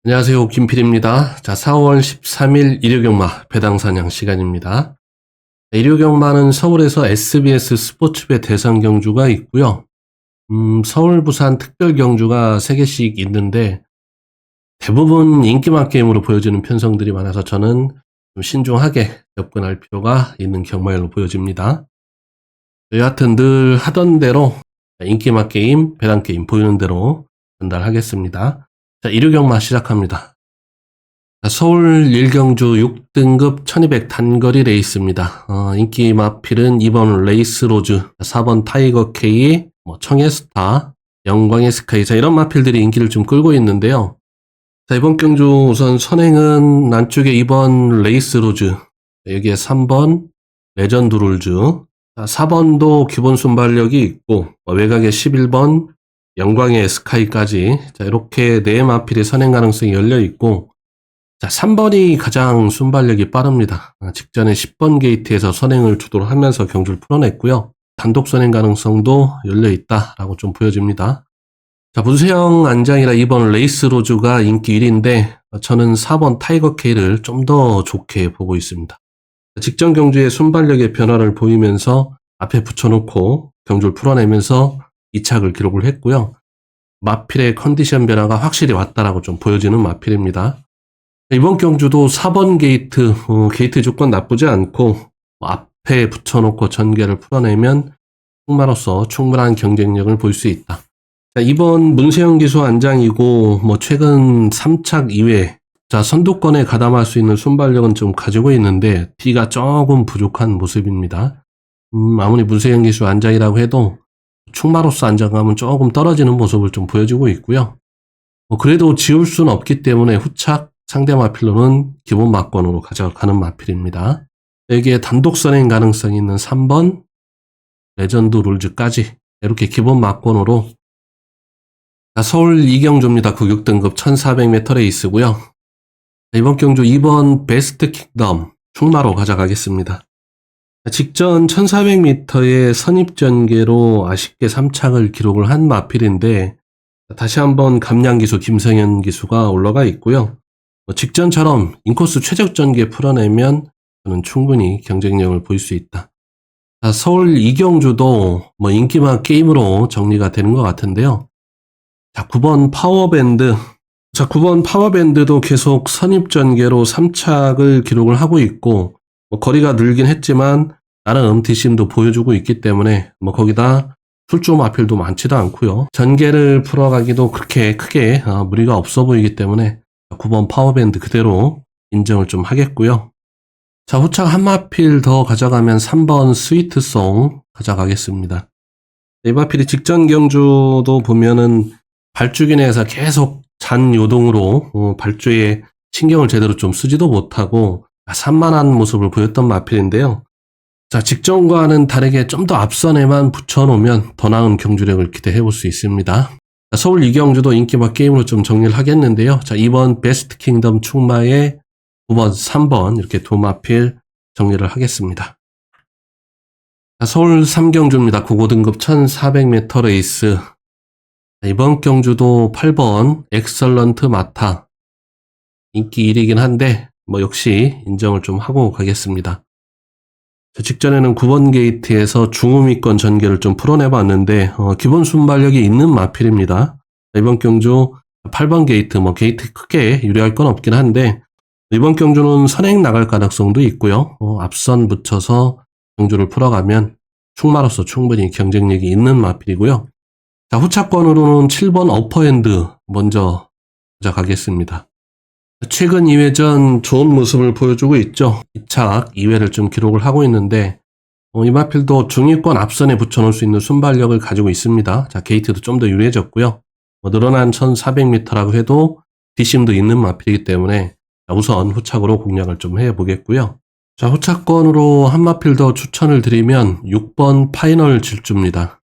안녕하세요. 김필입니다. 자, 4월 13일 일요경마 배당사냥 시간입니다. 일요경마는 서울에서 SBS 스포츠배 대상 경주가 있고요. 서울, 부산 특별 경주가 3개씩 있는데 대부분 인기만 게임으로 보여지는 편성들이 많아서 저는 좀 신중하게 접근할 필요가 있는 경마일로 보여집니다. 여하튼 늘 하던 대로 인기만 게임, 배당 게임 보이는 대로 전달하겠습니다. 자, 일요경마 시작합니다. 서울 1경주 6등급 1200 단거리 레이스입니다. 인기 마필은 2번 레이스로즈, 4번 타이거 K, 청해스타, 영광의 스카이. 자, 이런 마필들이 인기를 좀 끌고 있는데요. 자, 이번 경주 우선 선행은 남쪽에 2번 레이스로즈, 여기에 3번 레전드 룰즈, 4번도 기본 순발력이 있고, 외곽에 11번 영광의 스카이까지. 자, 이렇게 4마필의 선행 가능성이 열려 있고, 자, 3번이 가장 순발력이 빠릅니다. 직전에 10번 게이트에서 선행을 주도를 하면서 경주를 풀어냈고요. 단독 선행 가능성도 열려 있다라고 좀 보여집니다. 자, 문세영 안장이라 2번 레이스로즈가 인기 1위인데 저는 4번 타이거 K를 좀 더 좋게 보고 있습니다. 직전 경주의 순발력의 변화를 보이면서 앞에 붙여놓고 경주를 풀어내면서 2착을 기록을 했고요. 마필의 컨디션 변화가 확실히 왔다라고 좀 보여지는 마필입니다. 이번 경주도 4번 게이트, 게이트 조건 나쁘지 않고 앞에 붙여놓고 전개를 풀어내면 승마로서 충분한 경쟁력을 볼 수 있다. 자, 이번 문세영 기수 안장이고 최근 3착 이외, 자, 선두권에 가담할 수 있는 순발력은 좀 가지고 있는데 D가 조금 부족한 모습입니다. 아무리 문세영 기수 안장이라고 해도 충마로서 안정감은 조금 떨어지는 모습을 좀 보여주고 있고요. 그래도 지울 수는 없기 때문에 후착 상대 마필로는 기본 막권으로 가져가는 마필입니다. 여기에 단독 선행 가능성이 있는 3번 레전드 룰즈까지 이렇게 기본 막권으로. 서울 2경주입니다. 96등급 1400m 레이스고요. 이번 경주 2번 베스트 킹덤 충마로 가져가겠습니다. 직전 1400m의 선입전개로 아쉽게 3착을 기록을 한 마필인데 다시 한번 감량기수 김성현 기수가 올라가 있고요. 직전처럼 인코스 최적전개 풀어내면 저는 충분히 경쟁력을 볼 수 있다. 자, 서울 2경주도 인기만 게임으로 정리가 되는 것 같은데요. 자, 9번 파워밴드. 자, 9번 파워밴드도 계속 선입전개로 3착을 기록을 하고 있고 거리가 늘긴 했지만 나름 뒷심도 보여주고 있기 때문에 거기다 출조 마필도 많지도 않고요. 전개를 풀어가기도 그렇게 크게 무리가 없어 보이기 때문에 9번 파워밴드 그대로 인정을 좀 하겠고요. 자, 후착 한 마필 더 가져가면 3번 스위트송 가져가겠습니다. 이 마필이 직전 경주도 보면은 발주기 내에서 계속 잔 요동으로 발주에 신경을 제대로 좀 쓰지도 못하고 산만한 모습을 보였던 마필인데요. 자, 직전과는 다르게 좀 더 앞선에만 붙여놓으면 더 나은 경주력을 기대해 볼 수 있습니다. 자, 서울 2경주도 인기막 게임으로 좀 정리를 하겠는데요. 자, 2번 베스트 킹덤 충마에 9번, 3번 이렇게 두 마필 정리를 하겠습니다. 자, 서울 3경주입니다. 9등급 1400m 레이스. 자, 이번 경주도 8번 엑설런트 마타 인기 1위긴 한데 역시 인정을 좀 하고 가겠습니다. 직전에는 9번 게이트에서 중후미권 전개를 좀 풀어내봤는데 기본 순발력이 있는 마필입니다. 이번 경주 8번 게이트, 게이트 크게 유리할 건 없긴 한데 이번 경주는 선행 나갈 가능성도 있고요. 앞선 붙여서 경주를 풀어가면 충마로서 충분히 경쟁력이 있는 마필이고요. 자, 후차권으로는 7번 어퍼핸드 먼저 가져가겠습니다. 최근 2회전 좋은 모습을 보여주고 있죠. 2착 2회를 좀 기록을 하고 있는데 이 마필도 중위권 앞선에 붙여놓을 수 있는 순발력을 가지고 있습니다. 자, 게이트도 좀 더 유리해졌고요. 늘어난 1400m라고 해도 뒷심도 있는 마필이기 때문에 우선 후착으로 공략을 좀 해보겠고요. 자, 후차권으로 한 마필 더 추천을 드리면 6번 파이널 질주입니다.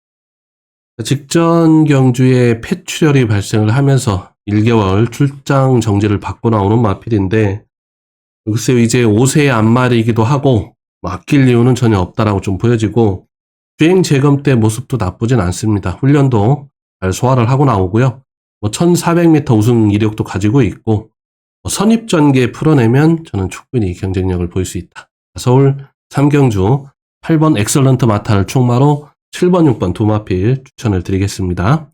직전 경주에 폐출혈이 발생을 하면서 1개월 출장 정지를 받고 나오는 마필인데 글쎄요, 이제 5세의 앞말이기도 하고 아낄 이유는 전혀 없다라고 좀 보여지고 주행 재검 때 모습도 나쁘진 않습니다. 훈련도 잘 소화를 하고 나오고요. 1400m 우승 이력도 가지고 있고 선입전개 풀어내면 저는 충분히 경쟁력을 보일 수 있다. 서울 3경주 8번 엑설런트 마탈 총마로 7번, 6번 두 마필 추천을 드리겠습니다.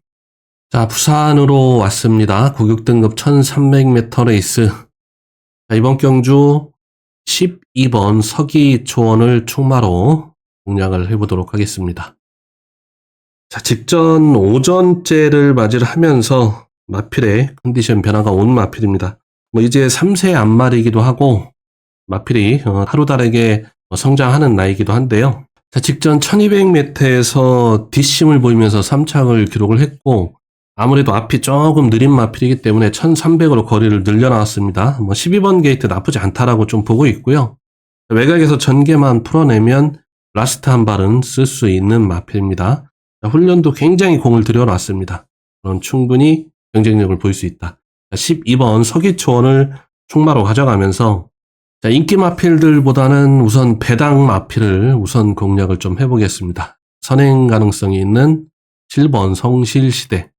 자, 부산으로 왔습니다. 고격등급 1300m 레이스. 자, 이번 경주 12번 서기초원을 총마로 공략을 해보도록 하겠습니다. 자, 직전 오전째를 맞이를 하면서 마필의 컨디션 변화가 온 마필입니다. 이제 3세 앞말이기도 하고 마필이 하루 다르게 성장하는 나이기도 한데요. 자, 직전 1200m에서 뒷심을 보이면서 3착을 기록을 했고 아무래도 앞이 조금 느린 마필이기 때문에 1300으로 거리를 늘려나왔습니다. 12번 게이트 나쁘지 않다라고 좀 보고 있고요. 외곽에서 전개만 풀어내면 라스트 한 발은 쓸 수 있는 마필입니다. 자, 훈련도 굉장히 공을 들여놨습니다. 그럼 충분히 경쟁력을 보일 수 있다. 12번 서기초원을 충마로 가져가면서 자, 인기 마필들보다는 우선 배당 마필을 우선 공략을 좀 해보겠습니다. 선행 가능성이 있는 7번 성실시대,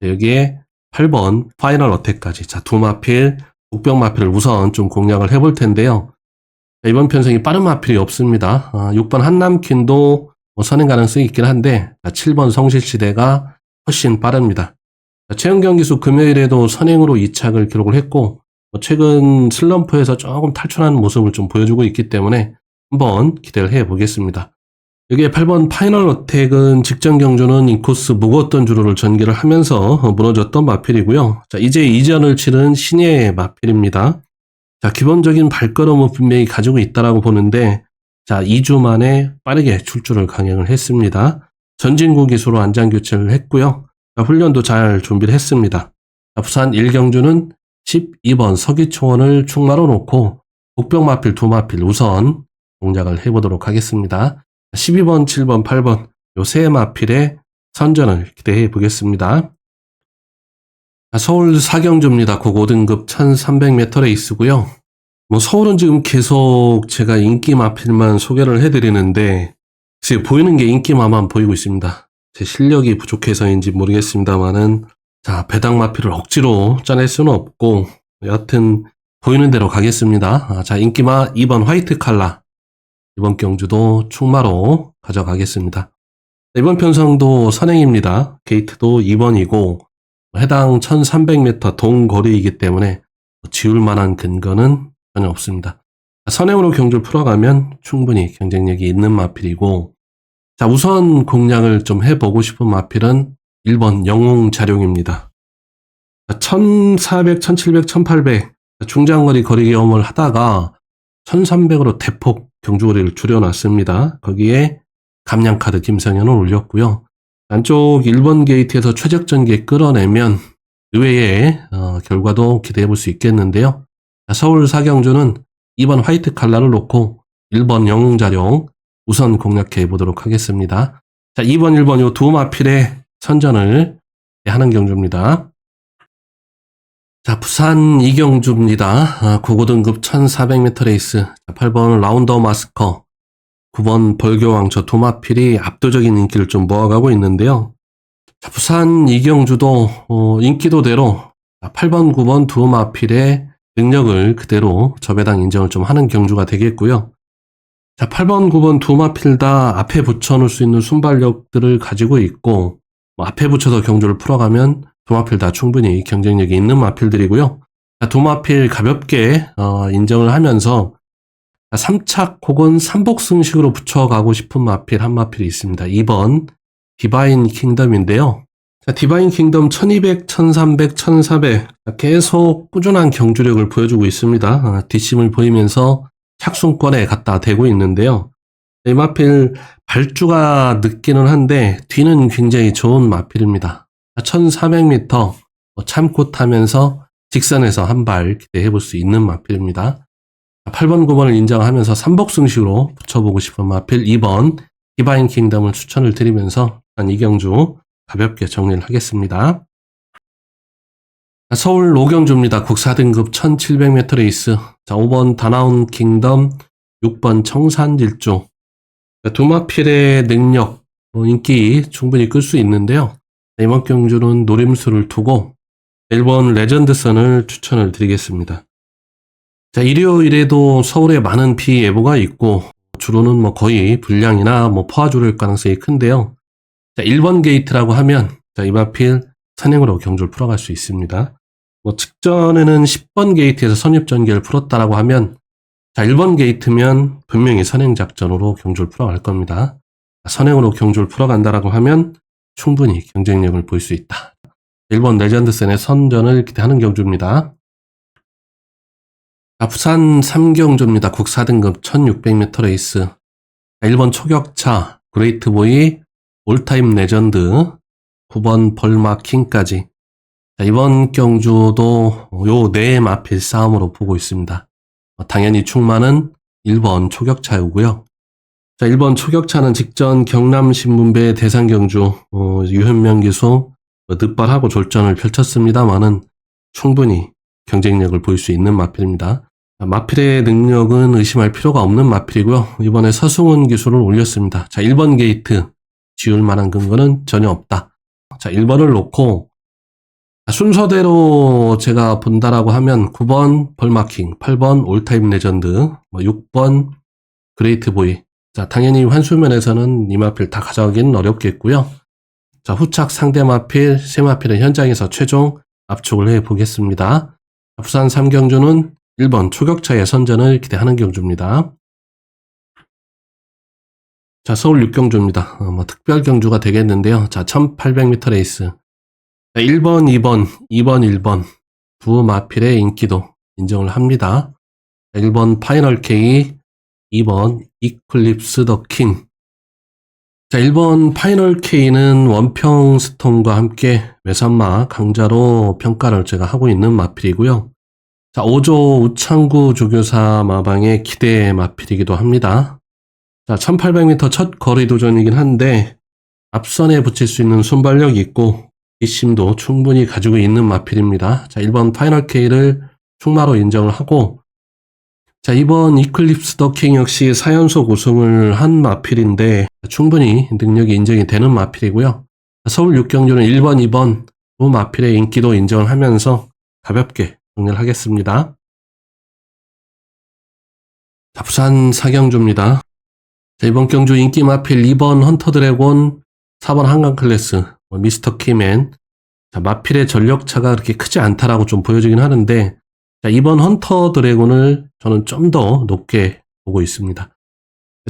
여기에 8번 파이널 어택까지, 자, 두 마필, 국병 마필을 우선 좀 공략을 해볼 텐데요. 자, 이번 편성이 빠른 마필이 없습니다. 6번 한남킨도 선행 가능성이 있긴 한데 7번 성실시대가 훨씬 빠릅니다. 자, 최근 경기수 금요일에도 선행으로 2착을 기록을 했고 최근 슬럼프에서 조금 탈출하는 모습을 좀 보여주고 있기 때문에 한번 기대를 해보겠습니다. 여기에 8번 파이널 어택은 직전 경주는 인코스 무거웠던 주로를 전개를 하면서 무너졌던 마필이고요. 자, 이제 이전을 치른 신예의 마필입니다. 자, 기본적인 발걸음은 분명히 가지고 있다라고 보는데 자, 2주 만에 빠르게 출주를 강행을 했습니다. 전진구 기수로 안장 교체를 했고요. 자, 훈련도 잘 준비를 했습니다. 자, 부산 1경주는 12번 서기초원을 충마로 놓고 국병 마필 두 마필 우선 공략을 해보도록 하겠습니다. 12번, 7번, 8번 요 세 마필의 선전을 기대해 보겠습니다. 서울 4경주입니다. 고 5등급 1300m 레이스고요. 서울은 지금 계속 제가 인기 마필만 소개를 해드리는데 지금 보이는 게 인기마만 보이고 있습니다. 제 실력이 부족해서인지 모르겠습니다만은 자, 배당 마필을 억지로 짜낼 수는 없고 여하튼 보이는 대로 가겠습니다. 자, 인기마 2번 화이트 칼라 이번 경주도 충마로 가져가겠습니다. 이번 편성도 선행입니다. 게이트도 2번이고 해당 1300m 동거리이기 때문에 지울 만한 근거는 전혀 없습니다. 선행으로 경주를 풀어가면 충분히 경쟁력이 있는 마필이고 자, 우선 공략을 좀 해보고 싶은 마필은 1번 영웅자룡입니다. 1400, 1700, 1800 중장거리 거리 경험을 하다가 1300으로 대폭 경주거리를 줄여놨습니다. 거기에 감량카드 김성현을 올렸고요. 안쪽 1번 게이트에서 최적전개 끌어내면 의외의 결과도 기대해볼 수 있겠는데요. 서울 4경주는 2번 화이트 칼라를 놓고 1번 영웅자룡 우선 공략해 보도록 하겠습니다. 자, 2번, 1번 요 두 마필의 선전을 하는 경주입니다. 자, 부산 2경주입니다. 고고등급 1400m 레이스. 8번 라운더 마스커, 9번 벌교왕 저 두 마필이 압도적인 인기를 좀 모아가고 있는데요. 자, 부산 2경주도 인기도대로 8번, 9번 두 마필의 능력을 그대로 저배당 인정을 좀 하는 경주가 되겠고요. 자, 8번, 9번 두 마필 다 앞에 붙여놓을 수 있는 순발력들을 가지고 있고 앞에 붙여서 경주를 풀어가면 두 마필 다 충분히 경쟁력이 있는 마필들이고요. 자, 두 마필 가볍게 인정을 하면서 3착 혹은 3복승식으로 붙여가고 싶은 마필 한 마필이 있습니다. 2번 디바인 킹덤인데요. 자, 디바인 킹덤 1200, 1300, 1400 계속 꾸준한 경주력을 보여주고 있습니다. 뒷심을 보이면서 착순권에 갖다 대고 있는데요. 이 마필 발주가 늦기는 한데 뒤는 굉장히 좋은 마필입니다. 1400m 참고 타면서 직선에서 한 발 기대해 볼 수 있는 마필입니다. 8번, 9번을 인정하면서 3복승식으로 붙여보고 싶은 마필 2번 디바인 킹덤을 추천을 드리면서 이 경주 가볍게 정리를 하겠습니다. 서울 5경주입니다. 국 4등급 1700m 레이스. 자, 5번 다나온 킹덤, 6번 청산질주. 두 마필의 능력, 인기 충분히 끌 수 있는데요. 이번 경주는 노림수를 두고 1번 레전드선을 추천을 드리겠습니다. 자, 일요일에도 서울에 많은 비 예보가 있고, 주로는 뭐 거의 불량이나 뭐 포화조일 가능성이 큰데요. 자, 1번 게이트라고 하면, 자, 이마필 선행으로 경주를 풀어갈 수 있습니다. 뭐 직전에는 10번 게이트에서 선입전개를 풀었다라고 하면, 자, 1번 게이트면 분명히 선행 작전으로 경주를 풀어갈 겁니다. 선행으로 경주를 풀어간다라고 하면 충분히 경쟁력을 보일 수 있다. 1번 레전드선의 선전을 기대하는 경주입니다. 부산 3경주입니다. 국 4등급 1600m 레이스. 1번 초격차, 그레이트보이, 올타임 레전드, 9번 벌마킹까지. 이번 경주도 요 네 마필 싸움으로 보고 있습니다. 당연히 충마는 1번 초격차이고요. 자, 1번 초격차는 직전 경남신문배 대상경주 유현명 기수 늑발하고 졸전을 펼쳤습니다만은 충분히 경쟁력을 보일 수 있는 마필입니다. 마필의 능력은 의심할 필요가 없는 마필이고요. 이번에 서승훈 기수를 올렸습니다. 자, 1번 게이트 지울 만한 근거는 전혀 없다. 자, 1번을 놓고 순서대로 제가 본다라고 하면 9번 벌마킹, 8번 올타임 레전드, 6번 그레이트보이. 자, 당연히 환수면에서는 이 마필 다 가져가기는 어렵겠고요. 자, 후착 상대 마필, 세 마필은 현장에서 최종 압축을 해 보겠습니다. 부산 3경주는 1번 초격차의 선전을 기대하는 경주입니다. 자, 서울 6경주입니다. 특별 경주가 되겠는데요. 자, 1800m 레이스. 1번, 2번, 1번 두 마필의 인기도 인정을 합니다. 1번 파이널 K, 2번 이클립스 더 킹. 자, 1번 파이널 K는 원평 스톤과 함께 외산마 강자로 평가를 제가 하고 있는 마필이고요. 자, 5조 우창구 조교사 마방의 기대 마필이기도 합니다. 자, 1800m 첫 거리 도전이긴 한데 앞선에 붙일 수 있는 순발력이 있고 뒷심도 충분히 가지고 있는 마필입니다. 자, 1번 파이널 K를 충마로 인정을 하고, 자, 이번 이클립스 더 킹 역시 4연속 우승을 한 마필인데 충분히 능력이 인정이 되는 마필이고요. 서울 6경주는 1번, 2번 두 마필의 인기도 인정을 하면서 가볍게 정리를 하겠습니다. 자, 부산 4경주입니다. 자, 이번 경주 인기 마필 2번 헌터 드래곤, 4번 한강 클래스, 미스터 키맨. 자, 마필의 전력차가 그렇게 크지 않다라고 좀 보여지긴 하는데, 자, 이번 헌터 드래곤을 저는 좀 더 높게 보고 있습니다.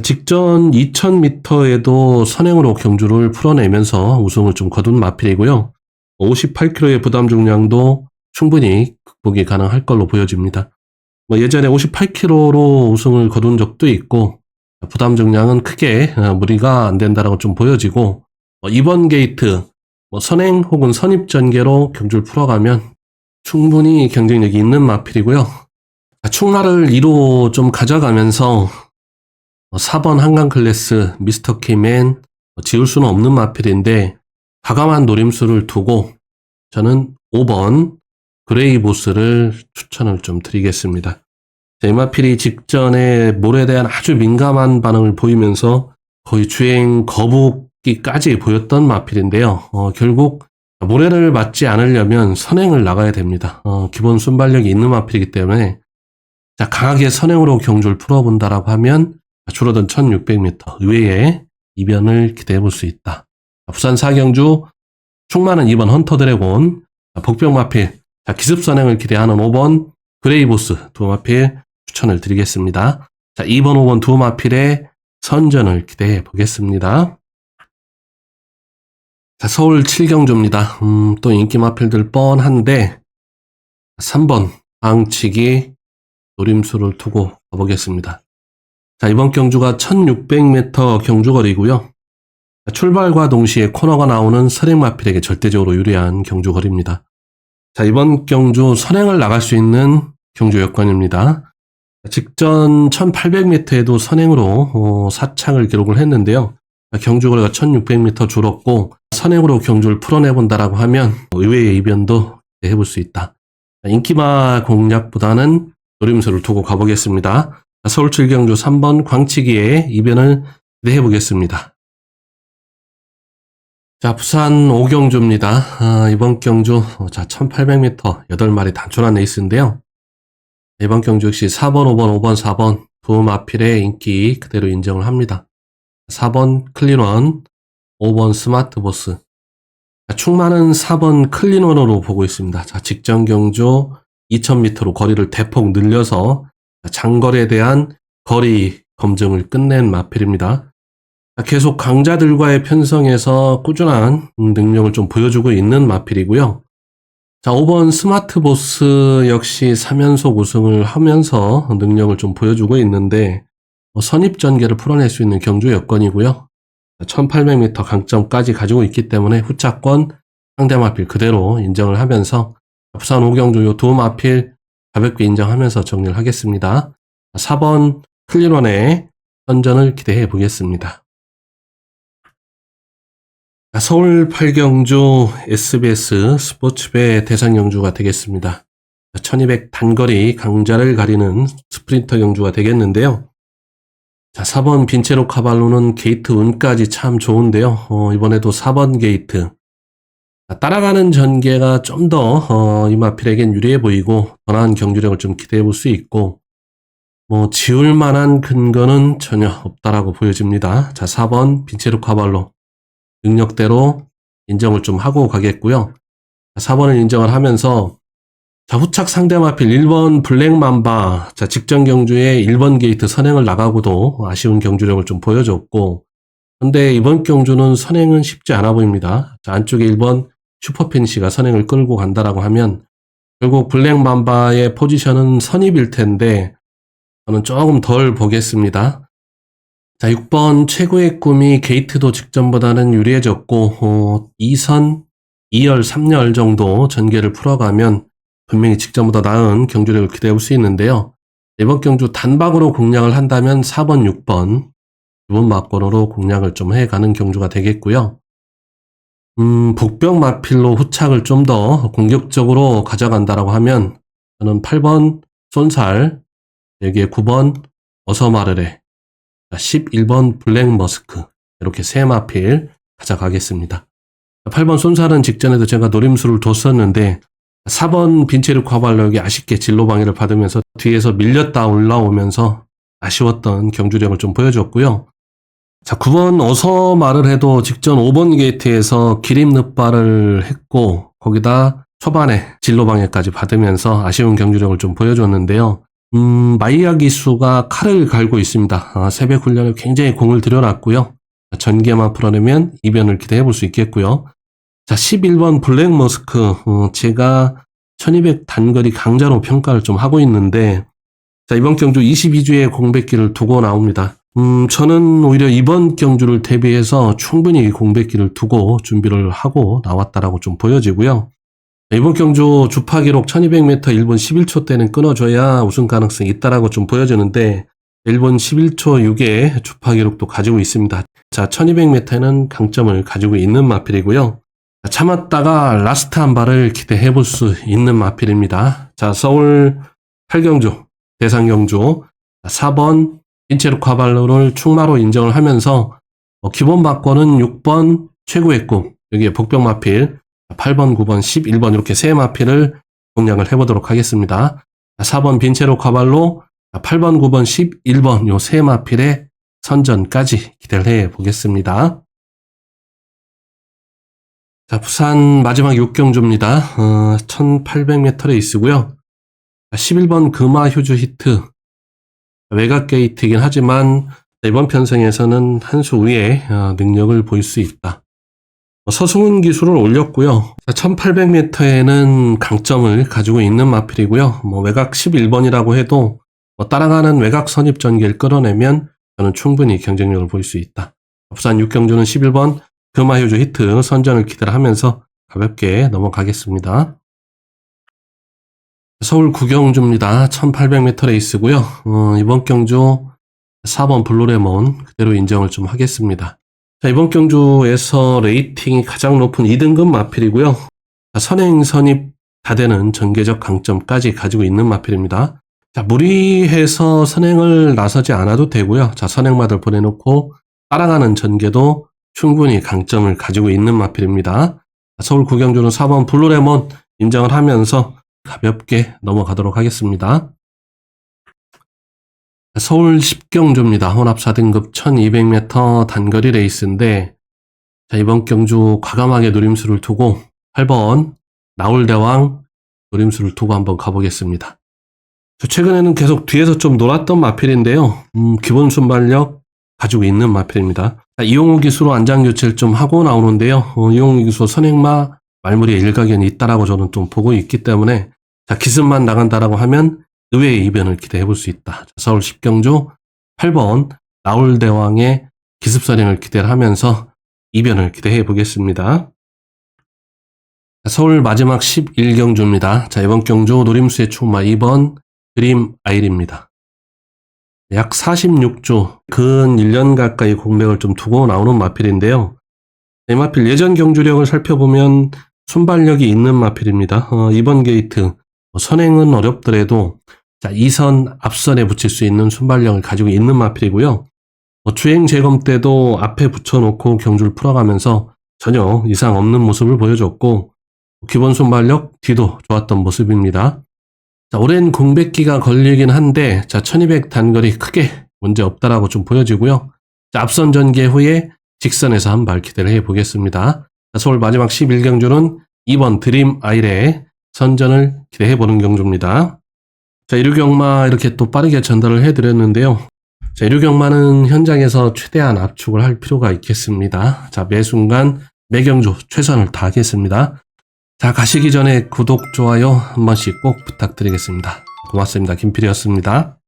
직전 2000m에도 선행으로 경주를 풀어내면서 우승을 좀 거둔 마필이고요. 58kg의 부담 중량도 충분히 극복이 가능할 걸로 보여집니다. 예전에 58kg로 우승을 거둔 적도 있고, 부담 중량은 크게 무리가 안 된다라고 좀 보여지고, 이번 게이트, 선행 혹은 선입 전개로 경주를 풀어가면 충분히 경쟁력이 있는 마필이고요. 충마를 2로 좀 가져가면서 4번 한강 클래스, 미스터 키맨 지울 수는 없는 마필인데 과감한 노림수를 두고 저는 5번 그레이 보스를 추천을 좀 드리겠습니다. 이 마필이 직전에 몰에 대한 아주 민감한 반응을 보이면서 거의 주행 거북기까지 보였던 마필인데요. 결국 모래를 맞지 않으려면 선행을 나가야 됩니다. 기본 순발력이 있는 마필이기 때문에 자, 강하게 선행으로 경주를 풀어본다라고 하면 줄어든 1600m 의외의 이변을 기대해 볼 수 있다. 부산 4경주 충마는 2번 헌터 드래곤, 복병 마필, 기습 선행을 기대하는 5번 그레이보스 두 마필 추천을 드리겠습니다. 자, 2번, 5번 두 마필의 선전을 기대해 보겠습니다. 자, 서울 7경주입니다. 또 인기 마필들 뻔한데 3번 방치기 노림수를 두고 가보겠습니다. 자, 이번 경주가 1600m 경주거리고요. 출발과 동시에 코너가 나오는 선행 마필에게 절대적으로 유리한 경주거리입니다. 자, 이번 경주 선행을 나갈 수 있는 경주 여건입니다. 직전 1800m에도 선행으로 사창을 기록을 했는데요. 경주거리가 1600m 줄었고 선행으로 경주를 풀어내본다라고 하면 의외의 이변도 해볼 수 있다. 인기마 공략보다는 노림수를 두고 가보겠습니다. 서울 7경주 3번 광치기의 이변을 기대해 보겠습니다. 자, 부산 오경주입니다. 이번 경주, 1800m 8마리 단촐한 레이스인데요. 이번 경주 역시 4번, 5번, 5번, 4번 두 마필의 인기 그대로 인정을 합니다. 4번 클린원, 5번 스마트보스. 충만은 4번 클린원으로 보고 있습니다. 자, 직전 경주 2000m로 거리를 대폭 늘려서 장거리에 대한 거리 검증을 끝낸 마필입니다. 계속 강자들과의 편성에서 꾸준한 능력을 좀 보여주고 있는 마필이고요. 자, 5번 스마트보스 역시 3연속 우승을 하면서 능력을 좀 보여주고 있는데 선입전개를 풀어낼 수 있는 경주 여건이고요. 1800m 강점까지 가지고 있기 때문에 후차권 상대 마필 그대로 인정을 하면서 부산 오경주 요 두 마필 가볍게 인정하면서 정리를 하겠습니다. 4번 클린원의 선전을 기대해 보겠습니다. 서울 8경주 SBS 스포츠배 대상 경주가 되겠습니다. 1200 단거리 강자를 가리는 스프린터 경주가 되겠는데요. 자, 4번 빈체로 카발로는 게이트 운까지 참 좋은데요. 이번에도 4번 게이트. 따라가는 전개가 좀 더 이 마필에겐 유리해 보이고 더 나은 경주력을 좀 기대해 볼 수 있고 지울 만한 근거는 전혀 없다라고 보여집니다. 자, 4번 빈체로 카발로. 능력대로 인정을 좀 하고 가겠고요. 4번을 인정을 하면서 자, 후착 상대 마필 1번 블랙맘바. 자, 직전 경주에 1번 게이트 선행을 나가고도 아쉬운 경주력을 좀 보여줬고 근데 이번 경주는 선행은 쉽지 않아 보입니다. 자, 안쪽에 1번 슈퍼펜시가 선행을 끌고 간다라고 하면 결국 블랙맘바의 포지션은 선입일 텐데 저는 조금 덜 보겠습니다. 자, 6번 최고의 꿈이 게이트도 직전보다는 유리해졌고 2선, 2열, 3열 정도 전개를 풀어가면 분명히 직전보다 나은 경주력을 기대해 볼 수 있는데요. 이번 경주 단박으로 공략을 한다면 4번, 6번 두 번 막권으로 공략을 좀 해가는 경주가 되겠고요. 북벽 마필로 후착을 좀 더 공격적으로 가져간다라고 하면 저는 8번 쏜살, 여기에 9번 어서마르레, 11번 블랙머스크 이렇게 세 마필 가져가겠습니다. 8번 쏜살은 직전에도 제가 노림수를 뒀었는데 4번 빈체르 카발로에게 아쉽게 진로 방해를 받으면서 뒤에서 밀렸다 올라오면서 아쉬웠던 경주력을 좀 보여줬고요. 자, 9번 어서 말을 해도 직전 5번 게이트에서 기립늑발을 했고 거기다 초반에 진로 방해까지 받으면서 아쉬운 경주력을 좀 보여줬는데요. 마이야 기수가 칼을 갈고 있습니다. 새벽 훈련에 굉장히 공을 들여놨고요. 전개만 풀어내면 이변을 기대해 볼 수 있겠고요. 자, 11번 블랙머스크. 제가 1200 단거리 강자로 평가를 좀 하고 있는데, 자, 이번 경주 22주에 공백기를 두고 나옵니다. 저는 오히려 이번 경주를 대비해서 충분히 공백기를 두고 준비를 하고 나왔다라고 좀 보여지고요. 이번 경주 주파 기록 1200m 1분 11초 때는 끊어줘야 우승 가능성이 있다라고 좀 보여지는데 1분 11초 6의 주파 기록도 가지고 있습니다. 자, 1200m에는 강점을 가지고 있는 마필이고요. 참았다가 라스트 한 발을 기대해 볼 수 있는 마필입니다. 자, 서울 8경주 대상 경주 4번 빈체로 카발로를 충마로 인정을 하면서 기본 막권은 6번 최고의 꿈, 여기에 복병 마필 8번, 9번, 11번 이렇게 세 마필을 공략을 해보도록 하겠습니다. 4번 빈체로 카발로, 8번, 9번, 11번 요 세 마필의 선전까지 기대를 해보겠습니다. 자, 부산 마지막 6경주입니다. 1800m 레이스고요. 11번 금화 휴즈 히트. 외곽 게이트이긴 하지만 이번 편성에서는 한 수 위의 능력을 보일 수 있다. 서승훈 기술을 올렸고요. 1800m에는 강점을 가지고 있는 마필이고요. 외곽 11번이라고 해도 따라가는 외곽 선입 전개를 끌어내면 저는 충분히 경쟁력을 보일 수 있다. 부산 6경주는 11번 금화효주 히트 선전을 기대를 하면서 가볍게 넘어가겠습니다. 서울 9경주입니다. 1800m 레이스고요. 이번 경주 4번 블루레몬 그대로 인정을 좀 하겠습니다. 자, 이번 경주에서 레이팅이 가장 높은 2등급 마필이고요. 선행, 선입 다 되는 전개적 강점까지 가지고 있는 마필입니다. 자, 무리해서 선행을 나서지 않아도 되고요. 자, 선행마들 보내놓고 따라가는 전개도 충분히 강점을 가지고 있는 마필입니다. 서울 구경주는 4번 블루레몬 인정을 하면서 가볍게 넘어가도록 하겠습니다. 서울 10경주입니다. 혼합 4등급 1200m 단거리 레이스인데, 자, 이번 경주 과감하게 노림수를 두고 8번 나올대왕 노림수를 두고 한번 가보겠습니다. 최근에는 계속 뒤에서 좀 놀았던 마필인데요. 기본 순발력 가지고 있는 마필입니다. 이용우 기수로 안장 교체를 좀 하고 나오는데요. 이용우 기수 선행마 말무리에 일가견이 있다라고 저는 좀 보고 있기 때문에, 자, 기습만 나간다라고 하면 의외의 이변을 기대해 볼 수 있다. 서울 10경주 8번 나올대왕의 기습 선행을 기대를 하면서 이변을 기대해 보겠습니다. 서울 마지막 11경주입니다. 자, 이번 경주 노림수의 출마 2번 드림 아일입니다. 약 46주, 근 1년 가까이 공백을 좀 두고 나오는 마필인데요. 이 마필 예전 경주력을 살펴보면 순발력이 있는 마필입니다. 이번 게이트 선행은 어렵더라도, 자, 2선 앞선에 붙일 수 있는 순발력을 가지고 있는 마필이고요. 주행 재검 때도 앞에 붙여놓고 경주를 풀어가면서 전혀 이상 없는 모습을 보여줬고, 기본 순발력 뒤도 좋았던 모습입니다. 자, 오랜 공백기가 걸리긴 한데, 자, 1200 단거리 크게 문제 없다라고 좀 보여지고요. 자, 앞선 전개 후에 직선에서 한 발 기대를 해보겠습니다. 자, 서울 마지막 11경주는 2번 드림 아일의 선전을 기대해보는 경주입니다. 자, 이류경마 이렇게 또 빠르게 전달을 해드렸는데요. 자, 이류경마는 현장에서 최대한 압축을 할 필요가 있겠습니다. 자, 매 순간 매 경주 최선을 다하겠습니다. 자, 가시기 전에 구독, 좋아요 한 번씩 꼭 부탁드리겠습니다. 고맙습니다. 김필이었습니다.